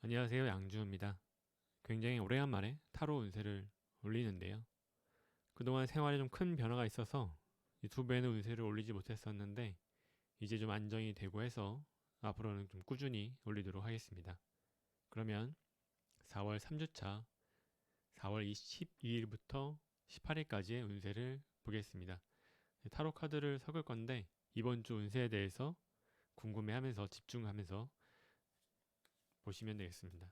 안녕하세요, 양주입니다. 굉장히 오래간만에 타로 운세를 올리는데요. 그동안 생활에 좀 큰 변화가 있어서 유튜브에는 운세를 올리지 못했었는데 이제 좀 안정이 되고 해서 앞으로는 좀 꾸준히 올리도록 하겠습니다. 그러면 4월 3주차 4월 12일부터 18일까지의 운세를 보겠습니다. 타로 카드를 섞을 건데 이번 주 운세에 대해서 궁금해하면서 집중하면서 보시면 되겠습니다.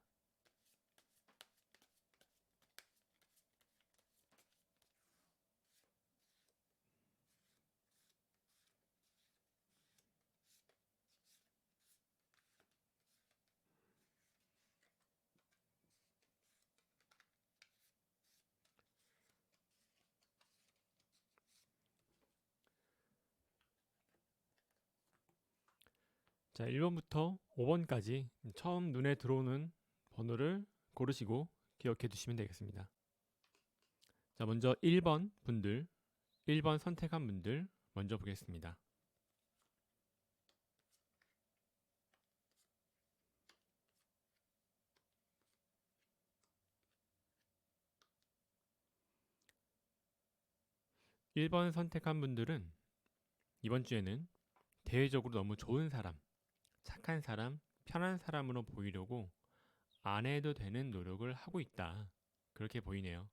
자, 1번부터 5번까지 처음 눈에 들어오는 번호를 고르시고 기억해 두시면 되겠습니다. 자, 먼저 1번 분들, 1번 선택한 분들 먼저 보겠습니다. 일 번 선택한 분들은 이번 주에는 대외적으로 너무 좋은 사람, 착한 사람, 편한 사람으로 보이려고 안 해도 되는 노력을 하고 있다. 그렇게 보이네요.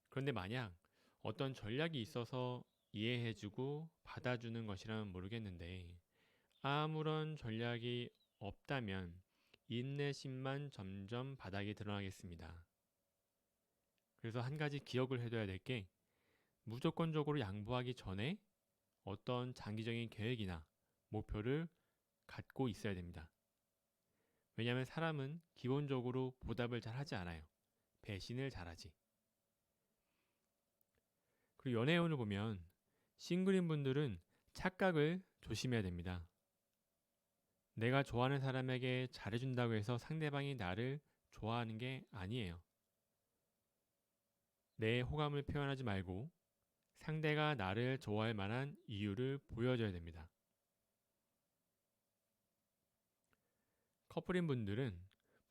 그런데 만약 어떤 전략이 있어서 이해해주고 받아주는 것이라면 모르겠는데 아무런 전략이 없다면 인내심만 점점 바닥에 드러나겠습니다. 그래서 한 가지 기억을 해둬야 될 게 무조건적으로 양보하기 전에 어떤 장기적인 계획이나 목표를 갖고 있어야 됩니다. 왜냐하면 사람은 기본적으로 보답을 잘 하지 않아요. 배신을 잘하지. 그리고 연애운을 보면 싱글인 분들은 착각을 조심해야 됩니다. 내가 좋아하는 사람에게 잘해준다고 해서 상대방이 나를 좋아하는 게 아니에요. 내 호감을 표현하지 말고 상대가 나를 좋아할 만한 이유를 보여줘야 됩니다. 커플인 분들은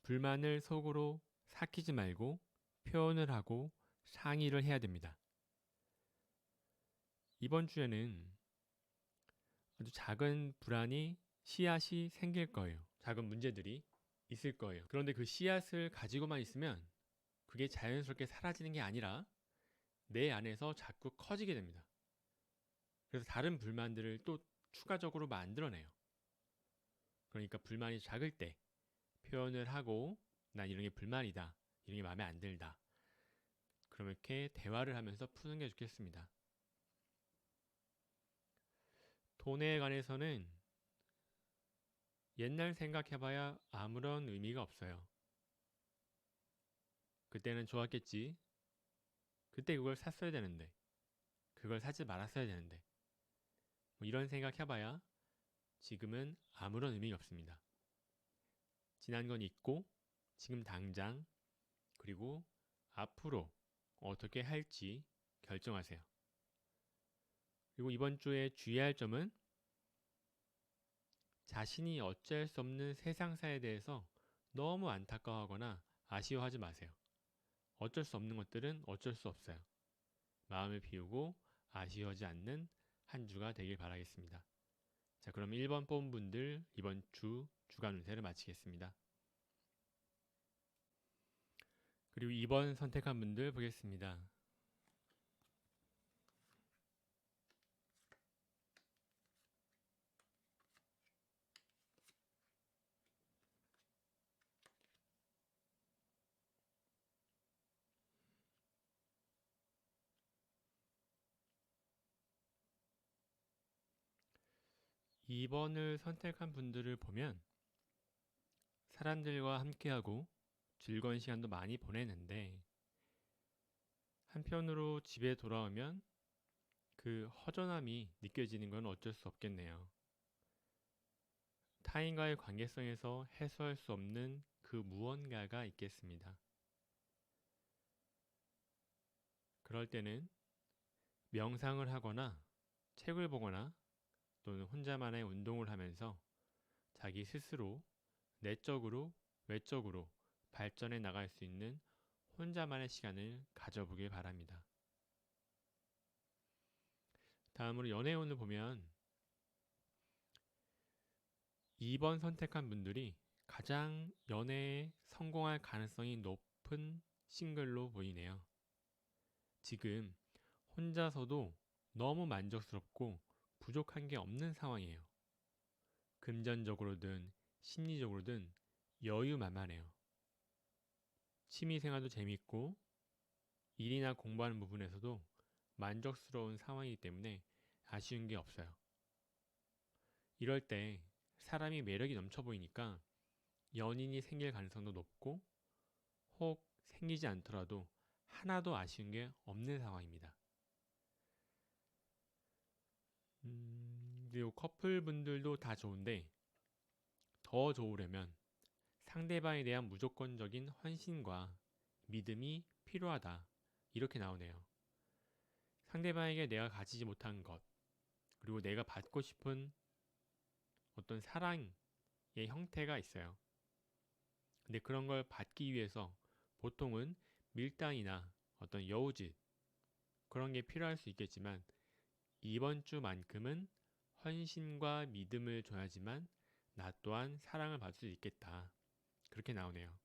불만을 속으로 삭히지 말고 표현을 하고 상의를 해야 됩니다. 이번 주에는 아주 작은 불안이 씨앗이 생길 거예요. 작은 문제들이 있을 거예요. 그런데 그 씨앗을 가지고만 있으면 그게 자연스럽게 사라지는 게 아니라 내 안에서 자꾸 커지게 됩니다. 그래서 다른 불만들을 또 추가적으로 만들어내요. 그러니까 불만이 작을 때 표현을 하고 난 이런 게 불만이다. 이런 게 마음에 안 들다. 그럼 이렇게 대화를 하면서 푸는 게 좋겠습니다. 돈에 관해서는 옛날 생각해봐야 아무런 의미가 없어요. 그때는 좋았겠지. 그때 그걸 샀어야 되는데. 그걸 사지 말았어야 되는데. 뭐 이런 생각 해봐야 지금은 아무런 의미가 없습니다. 지난 건 있고 지금 당장 그리고 앞으로 어떻게 할지 결정하세요. 그리고 이번 주에 주의할 점은 자신이 어쩔 수 없는 세상사에 대해서 너무 안타까워하거나 아쉬워하지 마세요. 어쩔 수 없는 것들은 어쩔 수 없어요. 마음을 비우고 아쉬워하지 않는 한 주가 되길 바라겠습니다. 자, 그럼 1번 뽑은 분들 이번 주 주간 운세를 마치겠습니다. 그리고 2번 선택한 분들 보겠습니다. 2번을 선택한 분들을 보면 사람들과 함께하고 즐거운 시간도 많이 보내는데 한편으로 집에 돌아오면 그 허전함이 느껴지는 건 어쩔 수 없겠네요. 타인과의 관계성에서 해소할 수 없는 그 무언가가 있겠습니다. 그럴 때는 명상을 하거나 책을 보거나 또는 혼자만의 운동을 하면서 자기 스스로 내적으로 외적으로 발전해 나갈 수 있는 혼자만의 시간을 가져보길 바랍니다. 다음으로 연애운을 보면 2번 선택한 분들이 가장 연애에 성공할 가능성이 높은 싱글로 보이네요. 지금 혼자서도 너무 만족스럽고 부족한 게 없는 상황이에요. 금전적으로든 심리적으로든 여유만만해요. 취미생활도 재밌고 일이나 공부하는 부분에서도 만족스러운 상황이기 때문에 아쉬운 게 없어요. 이럴 때 사람이 매력이 넘쳐 보이니까 연인이 생길 가능성도 높고 혹 생기지 않더라도 하나도 아쉬운 게 없는 상황입니다. 그리고 커플분들도 다 좋은데 더 좋으려면 상대방에 대한 무조건적인 헌신과 믿음이 필요하다. 이렇게 나오네요. 상대방에게 내가 가지지 못한 것, 그리고 내가 받고 싶은 어떤 사랑의 형태가 있어요. 근데 그런 걸 받기 위해서 보통은 밀당이나 어떤 여우짓 그런 게 필요할 수 있겠지만 이번 주만큼은 헌신과 믿음을 줘야지만 나 또한 사랑을 받을 수 있겠다. 그렇게 나오네요.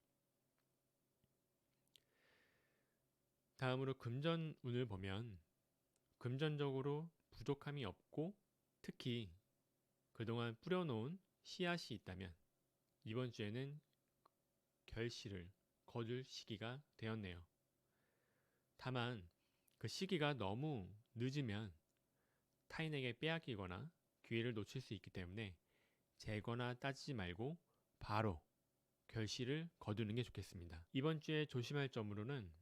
다음으로 금전운을 보면 금전적으로 부족함이 없고 특히 그동안 뿌려놓은 씨앗이 있다면 이번 주에는 결실을 거둘 시기가 되었네요. 다만 그 시기가 너무 늦으면 타인에게 빼앗기거나 기회를 놓칠 수 있기 때문에 재거나 따지지 말고 바로 결실을 거두는 게 좋겠습니다. 이번 주에 조심할 점으로는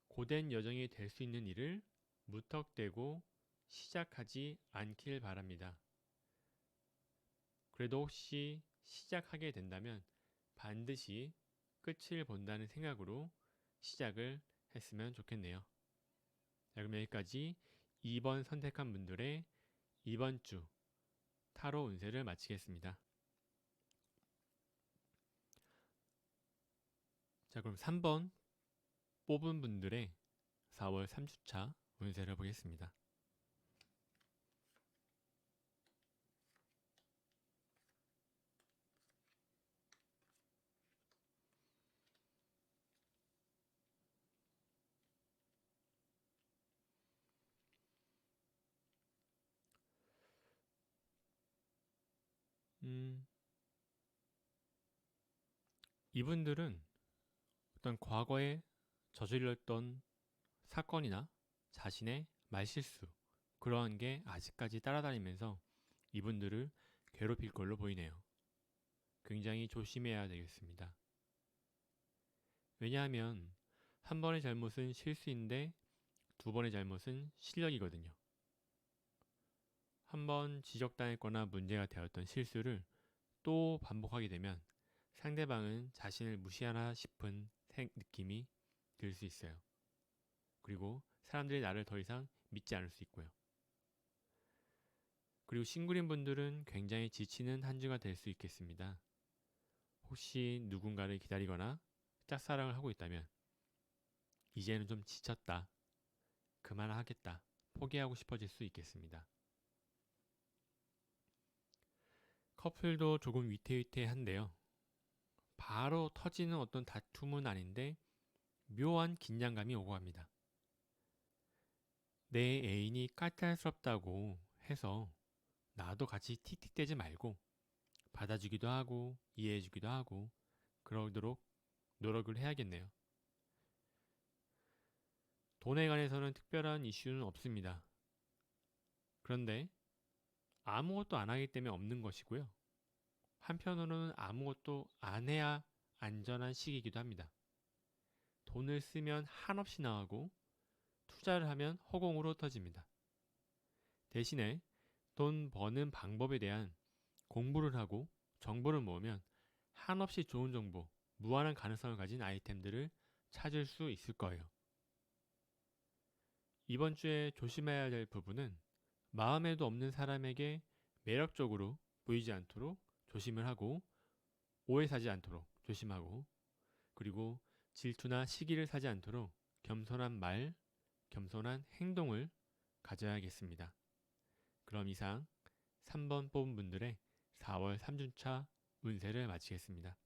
고된 여정이 될 수 있는 일을 무턱대고 시작하지 않길 바랍니다. 그래도 혹시 시작하게 된다면 반드시 끝을 본다는 생각으로 시작을 했으면 좋겠네요. 자, 그럼 여기까지 2번 선택한 분들의 이번 주 타로 운세를 마치겠습니다. 자, 그럼 3번 뽑은 분들의 4월 3주차 운세를 보겠습니다. 이분들은 어떤 과거에 저질렀던 사건이나 자신의 말실수 그러한 게 아직까지 따라다니면서 이분들을 괴롭힐 걸로 보이네요. 굉장히 조심해야 되겠습니다. 왜냐하면 한 번의 잘못은 실수인데 두 번의 잘못은 실력이거든요. 한 번 지적당했거나 문제가 되었던 실수를 또 반복하게 되면 상대방은 자신을 무시하나 싶은 느낌이 들 수 있어요. 그리고 사람들이 나를 더 이상 믿지 않을 수 있고요. 그리고 싱글인 분들은 굉장히 지치는 한 주가 될 수 있겠습니다. 혹시 누군가를 기다리거나 짝사랑을 하고 있다면 이제는 좀 지쳤다. 그만하겠다. 포기하고 싶어질 수 있겠습니다. 커플도 조금 위태위태한데요. 바로 터지는 어떤 다툼은 아닌데 묘한 긴장감이 오고 갑니다. 내 애인이 까탈스럽다고 해서 나도 같이 틱틱대지 말고 받아주기도 하고 이해해주기도 하고 그러도록 노력을 해야겠네요. 돈에 관해서는 특별한 이슈는 없습니다. 그런데 아무것도 안 하기 때문에 없는 것이고요. 한편으로는 아무것도 안 해야 안전한 시기이기도 합니다. 돈을 쓰면 한없이 나가고 투자를 하면 허공으로 터집니다. 대신에 돈 버는 방법에 대한 공부를 하고 정보를 모으면 한없이 좋은 정보, 무한한 가능성을 가진 아이템들을 찾을 수 있을 거예요. 이번 주에 조심해야 될 부분은 마음에도 없는 사람에게 매력적으로 보이지 않도록 조심을 하고 오해 사지 않도록 조심하고, 그리고 질투나 시기를 사지 않도록 겸손한 말, 겸손한 행동을 가져야겠습니다. 그럼 이상 3번 뽑은 분들의 4월 3주차 운세를 마치겠습니다.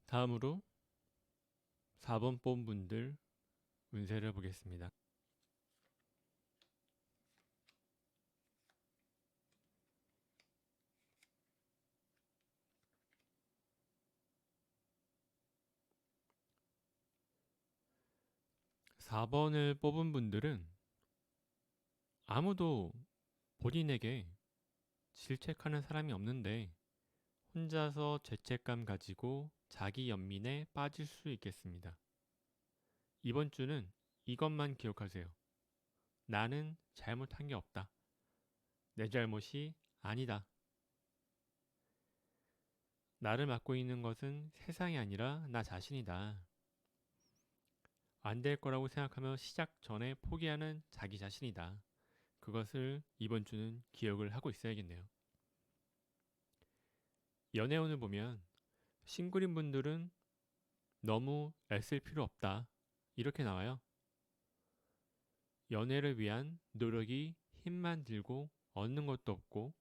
다음으로 4번 뽑은 분들 운세를 보겠습니다. 4번을 뽑은 분들은 아무도 본인에게 질책하는 사람이 없는데 혼자서 죄책감 가지고 자기 연민에 빠질 수 있겠습니다. 이번 주는 이것만 기억하세요. 나는 잘못한 게 없다. 내 잘못이 아니다. 나를 맡고 있는 것은 세상이 아니라 나 자신이다. 안 될 거라고 생각하며 시작 전에 포기하는 자기 자신이다. 그것을 이번 주는 기억을 하고 있어야겠네요. 연애운을 보면 싱글인 분들은 너무 애쓸 필요 없다. 이렇게 나와요. 연애를 위한 노력이 힘만 들고 얻는 것도 없고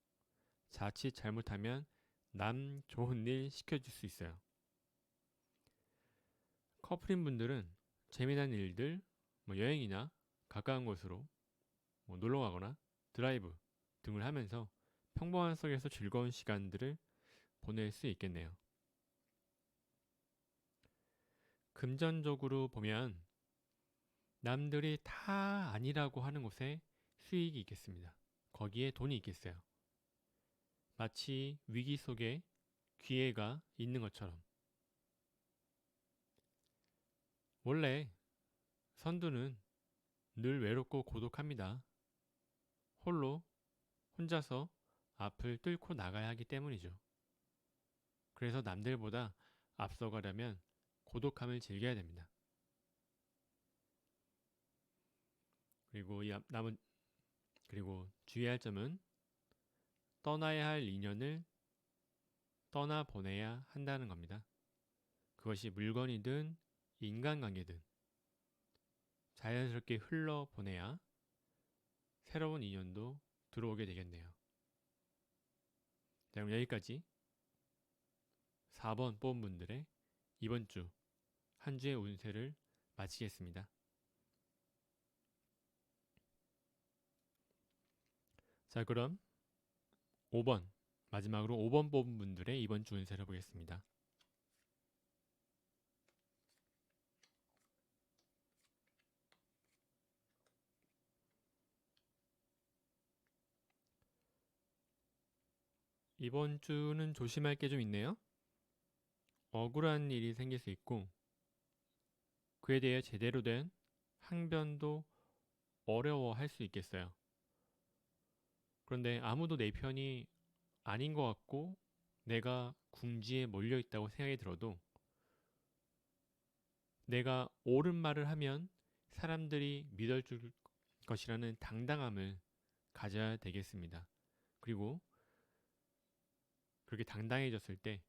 자칫 잘못하면 남 좋은 일 시켜줄 수 있어요. 커플인 분들은 재미난 일들, 여행이나 가까운 곳으로 놀러 가거나 드라이브 등을 하면서 평범한 속에서 즐거운 시간들을 보낼 수 있겠네요. 금전적으로 보면 남들이 다 아니라고 하는 곳에 수익이 있겠습니다. 거기에 돈이 있겠어요. 마치 위기 속에 기회가 있는 것처럼. 원래 선두는 늘 외롭고 고독합니다. 혼자서 앞을 뚫고 나가야 하기 때문이죠. 그래서 남들보다 앞서가려면 고독함을 즐겨야 됩니다. 그리고 주의할 점은 떠나야 할 인연을 떠나보내야 한다는 겁니다. 그것이 물건이든 인간관계든 자연스럽게 흘러보내야 새로운 인연도 들어오게 되겠네요. 자, 그럼 여기까지 4번 뽑은 분들의 이번 주 한 주의 운세를 마치겠습니다. 자, 그럼 5번 마지막으로 5번 뽑은 분들의 이번 주 운세를 보겠습니다. 이번 주는 조심할 게 좀 있네요. 억울한 일이 생길 수 있고 그에 대해 제대로 된 항변도 어려워할 수 있겠어요. 그런데 아무도 내 편이 아닌 것 같고 내가 궁지에 몰려 있다고 생각이 들어도 내가 옳은 말을 하면 사람들이 믿어줄 것이라는 당당함을 가져야 되겠습니다. 그리고 그렇게 당당해졌을 때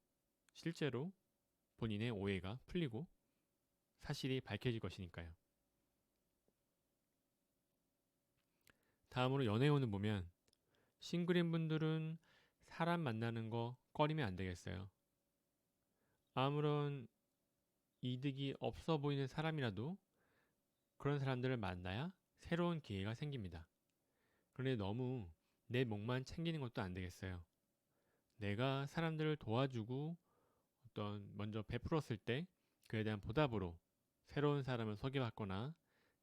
실제로 본인의 오해가 풀리고 사실이 밝혀질 것이니까요. 다음으로 연애운을 보면 싱글인 분들은 사람 만나는 거 꺼리면 안 되겠어요. 아무런 이득이 없어 보이는 사람이라도 그런 사람들을 만나야 새로운 기회가 생깁니다. 그런데 너무 내 몫만 챙기는 것도 안 되겠어요. 내가 사람들을 도와주고 먼저 베풀었을 때 그에 대한 보답으로 새로운 사람을 소개받거나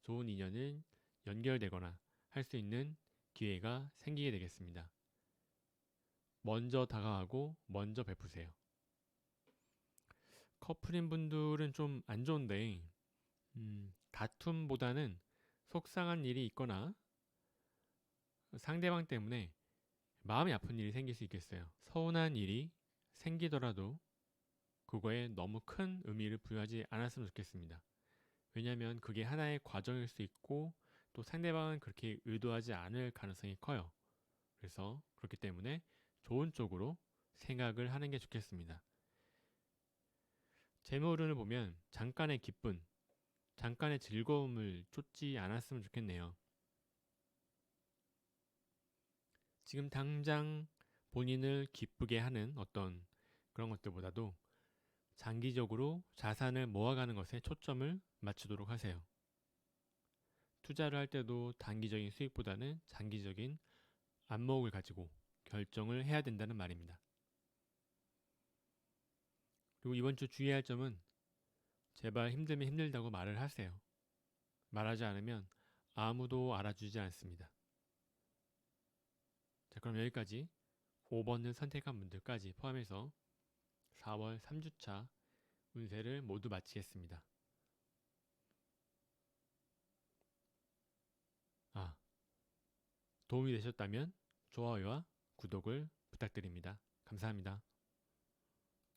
좋은 인연을 연결되거나 할 수 있는 기회가 생기게 되겠습니다. 먼저 다가가고 먼저 베푸세요. 커플인 분들은 좀 안 좋은데 다툼보다는 속상한 일이 있거나 상대방 때문에 마음이 아픈 일이 생길 수 있겠어요. 서운한 일이 생기더라도 그거에 너무 큰 의미를 부여하지 않았으면 좋겠습니다. 왜냐하면 그게 하나의 과정일 수 있고 또 상대방은 그렇게 의도하지 않을 가능성이 커요. 그래서 그렇기 때문에 좋은 쪽으로 생각을 하는 게 좋겠습니다. 제목을 보면 잠깐의 기쁨, 잠깐의 즐거움을 쫓지 않았으면 좋겠네요. 지금 당장 본인을 기쁘게 하는 어떤 그런 것들보다도 장기적으로 자산을 모아가는 것에 초점을 맞추도록 하세요. 투자를 할 때도 단기적인 수익보다는 장기적인 안목을 가지고 결정을 해야 된다는 말입니다. 그리고 이번 주 주의할 점은 제발 힘들면 힘들다고 말을 하세요. 말하지 않으면 아무도 알아주지 않습니다. 자, 그럼 여기까지 5번을 선택한 분들까지 포함해서 4월 3주차 운세를 모두 마치겠습니다. 도움이 되셨다면 좋아요와 구독을 부탁드립니다. 감사합니다.